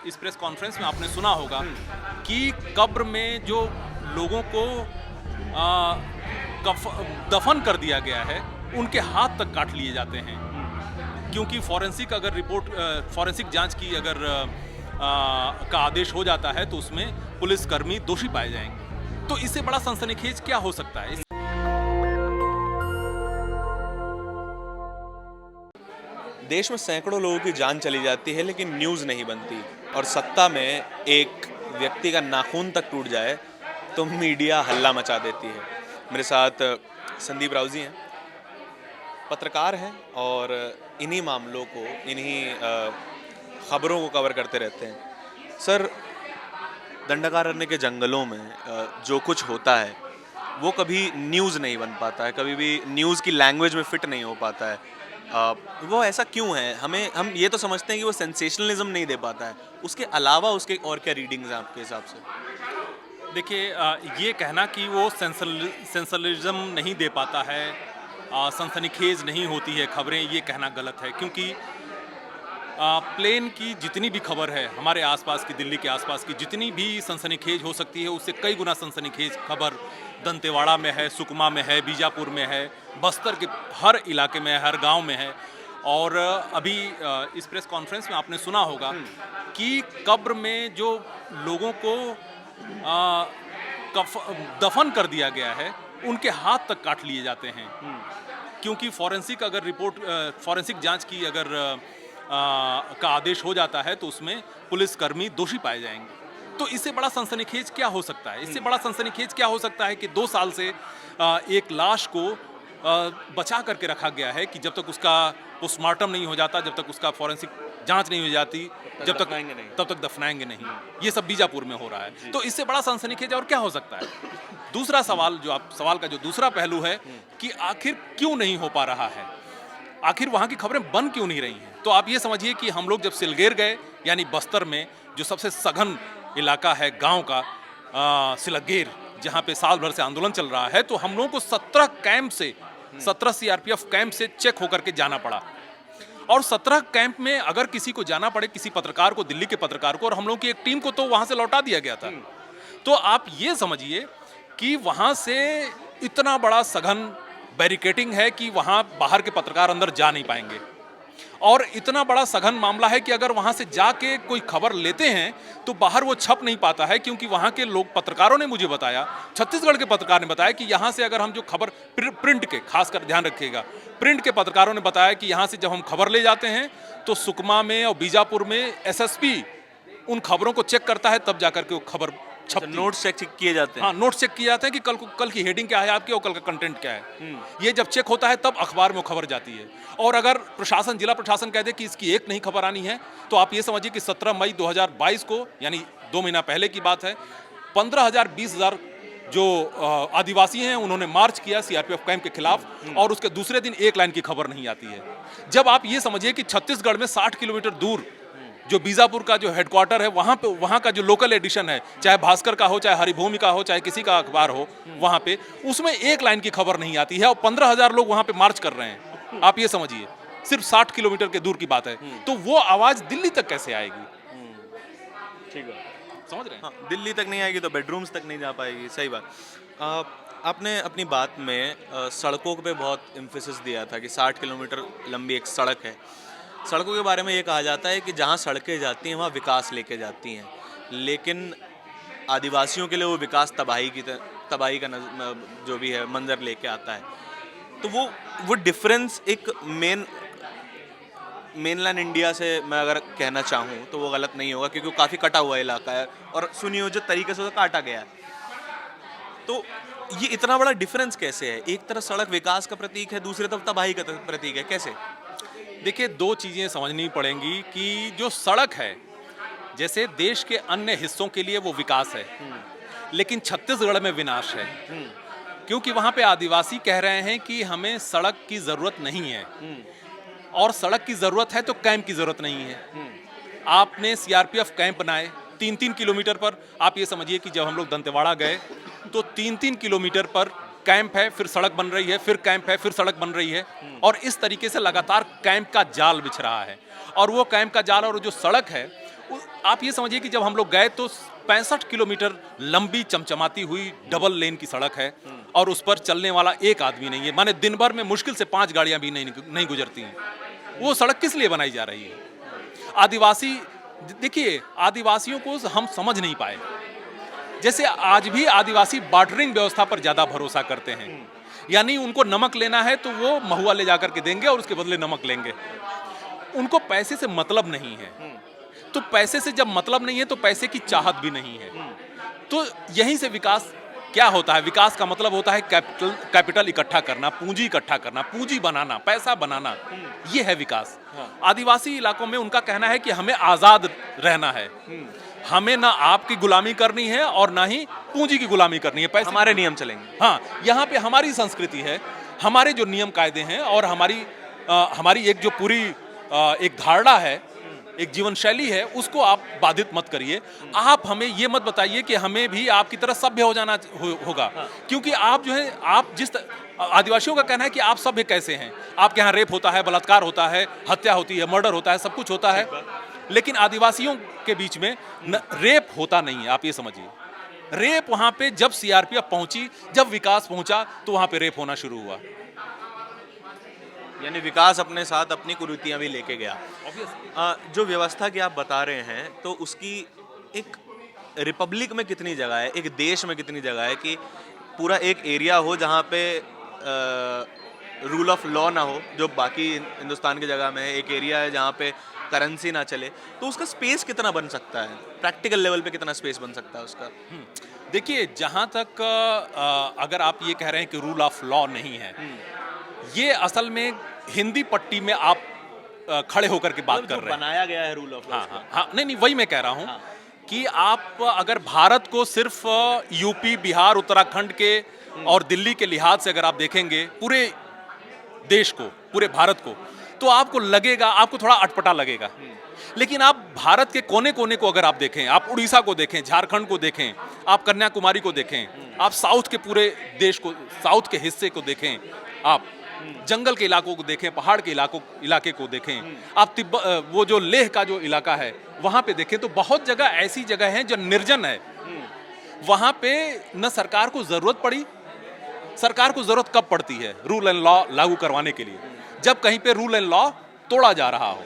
इस press conference में आपने सुना होगा कि कब्र में जो लोगों को आ, दफन कर दिया गया है उनके हाथ तक काट लिए जाते हैं, क्योंकि फॉरेंसिक अगर रिपोर्ट फॉरेंसिक जांच की अगर का आदेश हो जाता है तो उसमें पुलिसकर्मी दोषी पाए जाएंगे। तो इससे बड़ा सनसनीखेज क्या हो सकता है? देश में सैकड़ों लोगों की जान चली जाती है लेकिन न्यूज़ नहीं बनती, और सत्ता में एक व्यक्ति का नाखून तक टूट जाए तो मीडिया हल्ला मचा देती है। मेरे साथ संदीप राव जी हैं, पत्रकार हैं और इन्हीं मामलों को, इन्हीं खबरों को कवर करते रहते हैं। सर, दंडकारण्य के जंगलों में जो कुछ होता है वो कभी न्यूज़ नहीं बन पाता है, कभी भी न्यूज़ की लैंग्वेज में फिट नहीं हो पाता है। वो ऐसा क्यों है? हम ये तो समझते हैं कि वो सेंसेशनलिज्म नहीं दे पाता है, उसके अलावा उसके और क्या रीडिंग्स हैं आपके हिसाब से? देखिए, ये कहना कि वो सेंसलिज्म नहीं दे पाता है, सनसनीखेज नहीं होती है खबरें, ये कहना गलत है। क्योंकि प्लेन की जितनी भी खबर है, हमारे आसपास की, दिल्ली के आसपास की जितनी भी सनसनीखेज हो सकती है, उससे कई गुना सनसनीखेज खबर दंतेवाड़ा में है, सुकमा में है, बीजापुर में है, बस्तर के हर इलाके में है, हर गांव में है। और अभी इस प्रेस कॉन्फ्रेंस में आपने सुना होगा कि कब्र में जो लोगों को दफन कर दिया गया है उनके हाथ तक काट लिए जाते हैं, क्योंकि फॉरेंसिक अगर रिपोर्ट फॉरेंसिक जांच की अगर का आदेश हो जाता है तो उसमें पुलिसकर्मी दोषी पाए जाएंगे। तो इससे बड़ा सनसनीखेज क्या हो सकता है? इससे बड़ा सनसनीखेज क्या हो सकता है कि 2 साल से एक लाश को बचा करके रखा गया है कि जब तक उसका पोस्टमार्टम नहीं हो जाता, जब तक उसका फॉरेंसिक जांच नहीं हो जाती, तब तक दफनाएंगे नहीं। ये सब बीजापुर में हो रहा है। तो इससे बड़ा सनसनीखेज और क्या हो सकता है? दूसरा सवाल, जो आप सवाल का जो दूसरा पहलू है कि आखिर क्यों नहीं हो पा रहा है, आखिर वहाँ की खबरें बन क्यों नहीं रही हैं? तो आप ये समझिए कि हम लोग जब सिलगेर गए, यानी बस्तर में जो सबसे सघन इलाका है गांव का, सिलगेर, जहाँ पे साल भर से आंदोलन चल रहा है, तो हम लोगों को 17 सीआरपीएफ कैंप से चेक होकर के जाना पड़ा। और 17 कैंप में अगर किसी को जाना पड़े, किसी पत्रकार को, दिल्ली के पत्रकार को, और हम लोगों की एक टीम को तो वहाँ से लौटा दिया गया था। तो आप ये समझिए कि वहाँ से इतना बड़ा सघन बैरिकेडिंग है कि वहाँ बाहर के पत्रकार अंदर जा नहीं पाएंगे। और इतना बड़ा सघन मामला है कि अगर वहाँ से जाके कोई खबर लेते हैं तो बाहर वो छप नहीं पाता है, क्योंकि वहाँ के लोग, पत्रकारों ने मुझे बताया, छत्तीसगढ़ के पत्रकार ने बताया कि यहाँ से अगर हम जो खबर प्रिंट के, खासकर ध्यान रखिएगा, प्रिंट के पत्रकारों ने बताया कि यहाँ से जब हम खबर ले जाते हैं तो सुकमा में और बीजापुर में एसएसपी उन खबरों को चेक करता है, तब जाकर के वो खबर छपती। नोट्स चेक किए जाते हैं? हाँ, नोट्स चेक किए जाते हैं कि कल की हेडिंग क्या है आपकी और कल का कंटेंट क्या है। ये जब चेक होता है तब अखबार में वो खबर जाती है। और अगर प्रशासन, जिला प्रशासन कह दे कि इसकी एक नहीं खबर आनी है, तो आप ये समझिए कि 17 मई 2022 को, यानी 2 महीना पहले की बात है, 15,000 20,000 जो आदिवासी हैं उन्होंने मार्च किया सीआरपीएफ कैंप के खिलाफ, और उसके दूसरे दिन एक लाइन की खबर नहीं आती है। जब आप ये समझिए कि छत्तीसगढ़ में 60 किलोमीटर दूर जो बीजापुर का जो हेडक्वार्टर है, वहाँ का जो लोकल एडिशन है, चाहे भास्कर का हो, चाहे हरिभूमि का हो, चाहे किसी का अखबार हो, वहाँ पे उसमें एक लाइन की खबर नहीं आती है, और 15,000 लोग वहाँ पे मार्च कर रहे हैं। आप ये समझिए, सिर्फ 60 किलोमीटर के दूर की बात है। तो वो आवाज़ दिल्ली तक कैसे आएगी? ठीक है, समझ रहे हैं? हाँ, दिल्ली तक नहीं आएगी तो बेडरूम्स तक नहीं जा पाएगी। सही बात। आपने अपनी बात में सड़कों पे बहुत एम्फेसिस दिया था कि 60 किलोमीटर लंबी एक सड़क है। सड़कों के बारे में ये कहा जाता है कि जहाँ सड़कें जाती हैं वहाँ विकास लेके जाती हैं, लेकिन आदिवासियों के लिए वो विकास तबाही का जो भी है मंजर लेके आता है। तो वो डिफरेंस एक मेनलैंड इंडिया से मैं अगर कहना चाहूँ तो वो गलत नहीं होगा, क्योंकि वो काफ़ी कटा हुआ इलाका है और सुनियोजित तरीके से काटा गया है। तो ये इतना बड़ा डिफरेंस कैसे है? एक तरफ सड़क विकास का प्रतीक है, दूसरी तरफ तबाही का प्रतीक है, कैसे? देखिए, 2 चीज़ें समझनी पड़ेंगी कि जो सड़क है, जैसे देश के अन्य हिस्सों के लिए वो विकास है, लेकिन छत्तीसगढ़ में विनाश है, क्योंकि वहाँ पे आदिवासी कह रहे हैं कि हमें सड़क की ज़रूरत नहीं है, और सड़क की ज़रूरत है तो कैंप की ज़रूरत नहीं है। आपने सीआरपीएफ कैंप बनाए 3-3 किलोमीटर पर। आप ये समझिए कि जब हम लोग दंतेवाड़ा गए तो 3-3 किलोमीटर पर कैंप है, फिर सड़क बन रही है, फिर कैंप है, फिर सड़क बन रही है, और इस तरीके से लगातार कैंप का जाल बिछ रहा है। और वो कैंप का जाल और जो सड़क है आप ये समझिए कि जब हम लोग गए तो 65 किलोमीटर लंबी चमचमाती हुई डबल लेन की सड़क है और उस पर चलने वाला एक आदमी नहीं है। माने दिन भर में मुश्किल से 5 गाड़ियां भी नहीं गुजरती हैं। वो सड़क किस लिए बनाई जा रही है? आदिवासी, देखिए आदिवासियों को हम समझ नहीं पाए। जैसे आज भी आदिवासी बार्टरिंग व्यवस्था पर ज्यादा भरोसा करते हैं, यानी उनको नमक लेना है तो वो महुआ ले जाकर के देंगे और उसके बदले नमक लेंगे। उनको पैसे से मतलब नहीं है। तो पैसे से जब मतलब नहीं है तो पैसे की चाहत भी नहीं है। तो यहीं से विकास क्या होता है? विकास का मतलब होता है कैपिटल इकट्ठा करना, पूंजी इकट्ठा करना, पूंजी बनाना, पैसा बनाना, ये है विकास। आदिवासी इलाकों में उनका कहना है कि हमें आजाद रहना है, हमें ना आपकी गुलामी करनी है और ना ही पूंजी की गुलामी करनी है, पैसे हमारे नियम चलेंगे। हाँ, यहाँ पे हमारी संस्कृति है, हमारे जो नियम कायदे हैं और हमारी एक जो पूरी एक धारणा है, एक जीवन शैली है, उसको आप बाधित मत करिए। आप हमें ये मत बताइए कि हमें भी आपकी तरह सभ्य हो जाना होगा, क्योंकि आप जो है, आप आदिवासियों का कहना है कि आप सभ्य कैसे हैं? आपके यहाँ रेप होता है, बलात्कार होता है, हत्या होती है, मर्डर होता है, सब कुछ होता है, लेकिन आदिवासियों के बीच में रेप होता नहीं है। आप ये समझिए, रेप वहां पे जब सीआरपीएफ पहुंची, जब विकास पहुंचा, तो वहां पे रेप होना शुरू हुआ। यानी विकास अपने साथ अपनी कुरीतियां भी लेके गया। जो व्यवस्था की आप बता रहे हैं, तो उसकी एक रिपब्लिक में कितनी जगह है, एक देश में कितनी जगह है कि पूरा एक एरिया हो जहाँ पे रूल ऑफ लॉ ना हो, जो बाकी हिंदुस्तान की जगह में है। एक एरिया है जहाँ पे करेंसी ना चले, तो उसका स्पेस कितना बन सकता है? प्रैक्टिकल लेवल पे कितना स्पेस बन सकता है उसका? देखिए, जहाँ तक अगर आप ये कह रहे हैं कि रूल ऑफ लॉ नहीं है, ये असल में हिंदी पट्टी में आप खड़े होकर के बात कर रहे हैं। बनाया गया है रूल ऑफ लॉ। हाँ, नहीं, वही मैं कह रहा हूँ कि आप अगर भारत को सिर्फ यूपी, बिहार, उत्तराखंड के और दिल्ली के लिहाज से अगर आप देखेंगे, पूरे देश को, पूरे भारत को, तो आपको लगेगा, आपको थोड़ा अटपटा लगेगा। लेकिन आप भारत के कोने कोने को अगर आप देखें, आप उड़ीसा को देखें, झारखंड को देखें, आप कन्याकुमारी को देखें, आप साउथ के पूरे देश को, साउथ के हिस्से को देखें, आप जंगल के इलाकों को देखें, पहाड़ के इलाके को देखें, आप वो जो लेह का जो इलाका है वहां पे देखें, तो बहुत जगह ऐसी जगह है जो निर्जन है। वहां पे न सरकार को जरूरत पड़ी। सरकार को जरूरत कब पड़ती है रूल एंड लॉ लागू करवाने के लिए? जब कहीं पे रूल एंड लॉ तोड़ा जा रहा हो,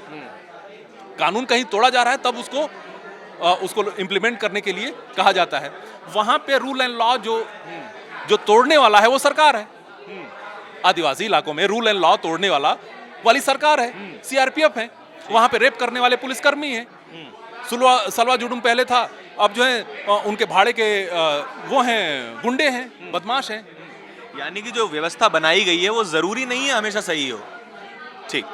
कानून कहीं तोड़ा जा रहा है, तब उसको इम्प्लीमेंट करने के लिए कहा जाता है। वहां पे रूल एंड लॉ जो तोड़ने वाला है वो सरकार है। आदिवासी इलाकों में रूल एंड लॉ तोड़ने वाली सरकार है, सीआरपीएफ है। वहां पे रेप करने वाले पुलिसकर्मी हैं। सलवा जुडुम पहले था, अब जो है उनके भाड़े के वो हैं, गुंडे हैं, बदमाश हैं। यानी कि जो व्यवस्था बनाई गई है वो जरूरी नहीं है हमेशा सही हो। ठीक,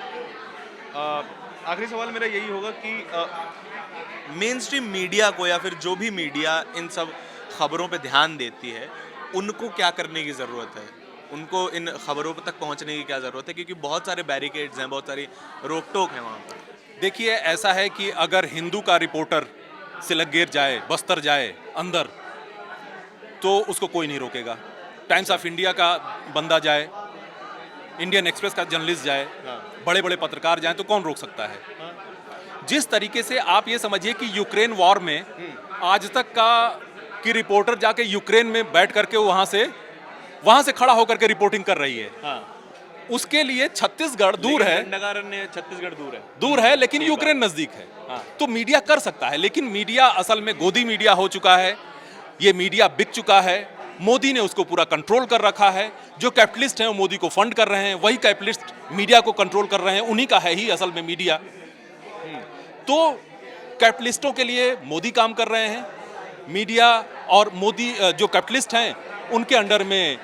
आखिरी सवाल मेरा यही होगा कि मेन स्ट्रीम मीडिया को, या फिर जो भी मीडिया इन सब खबरों पे ध्यान देती है, उनको क्या करने की ज़रूरत है? उनको इन खबरों तक पहुंचने की क्या ज़रूरत है? क्योंकि बहुत सारे बैरिकेड्स हैं, बहुत सारी रोक टोक है वहाँ पर। देखिए, ऐसा है कि अगर हिंदू का रिपोर्टर सिलगेर जाए, बस्तर जाए अंदर, तो उसको कोई नहीं रोकेगा। टाइम्स ऑफ इंडिया का बंदा जाए, इंडियन एक्सप्रेस का जर्नलिस्ट जाए, बड़े बड़े पत्रकार जाएं, तो कौन रोक सकता है? जिस तरीके से आप ये समझिए कि यूक्रेन वॉर में आज तक की रिपोर्टर जाके यूक्रेन में बैठ करके वहां से खड़ा होकर के रिपोर्टिंग कर रही है। उसके लिए छत्तीसगढ़ दूर है, छत्तीसगढ़ दूर है, लेकिन यूक्रेन नजदीक है। तो मीडिया कर सकता है, लेकिन मीडिया असल में गोदी मीडिया हो चुका है। ये मीडिया बिक चुका है। मोदी ने उसको पूरा कंट्रोल कर रखा है। जो कैपिटलिस्ट हैं वो मोदी को फंड कर रहे हैं, वही कैपिटलिस्ट मीडिया को कंट्रोल कर रहे हैं। उन्हीं का है ही असल में मीडिया। तो कैपिटलिस्टों के लिए मोदी काम कर रहे हैं। मीडिया और मोदी, जो कैपिटलिस्ट हैं उनके अंडर में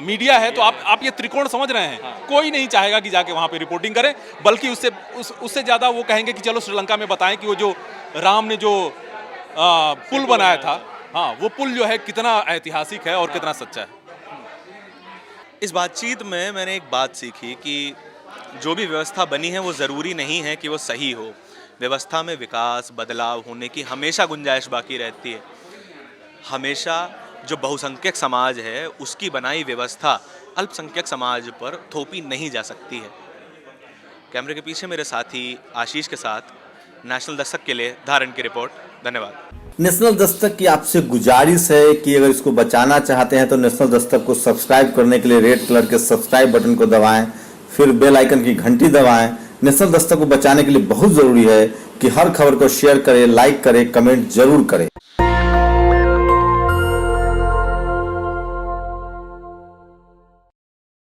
मीडिया है। तो आप ये त्रिकोण समझ रहे हैं। कोई नहीं चाहेगा कि जाके वहां पे रिपोर्टिंग करें, बल्कि उससे ज्यादा वो कहेंगे कि चलो श्रीलंका में बताएं कि वो जो राम ने जो पुल बनाया था, हाँ, वो पुल जो है कितना ऐतिहासिक है और कितना सच्चा है। इस बातचीत में मैंने एक बात सीखी कि जो भी व्यवस्था बनी है वो ज़रूरी नहीं है कि वो सही हो। व्यवस्था में विकास, बदलाव होने की हमेशा गुंजाइश बाकी रहती है। हमेशा जो बहुसंख्यक समाज है उसकी बनाई व्यवस्था अल्पसंख्यक समाज पर थोपी नहीं जा सकती है। कैमरे के पीछे मेरे साथी आशीष के साथ नेशनल दस्तक के लिए धारण की रिपोर्ट। धन्यवाद। नेशनल दस्तक की आपसे गुजारिश है कि अगर इसको बचाना चाहते हैं तो नेशनल दस्तक को सब्सक्राइब करने के लिए रेड कलर के सब्सक्राइब बटन को दबाएं, फिर बेल आइकन की घंटी दबाएं। नेशनल दस्तक को बचाने के लिए बहुत ज़रूरी है कि हर खबर को शेयर करें, लाइक करें, कमेंट जरूर करें।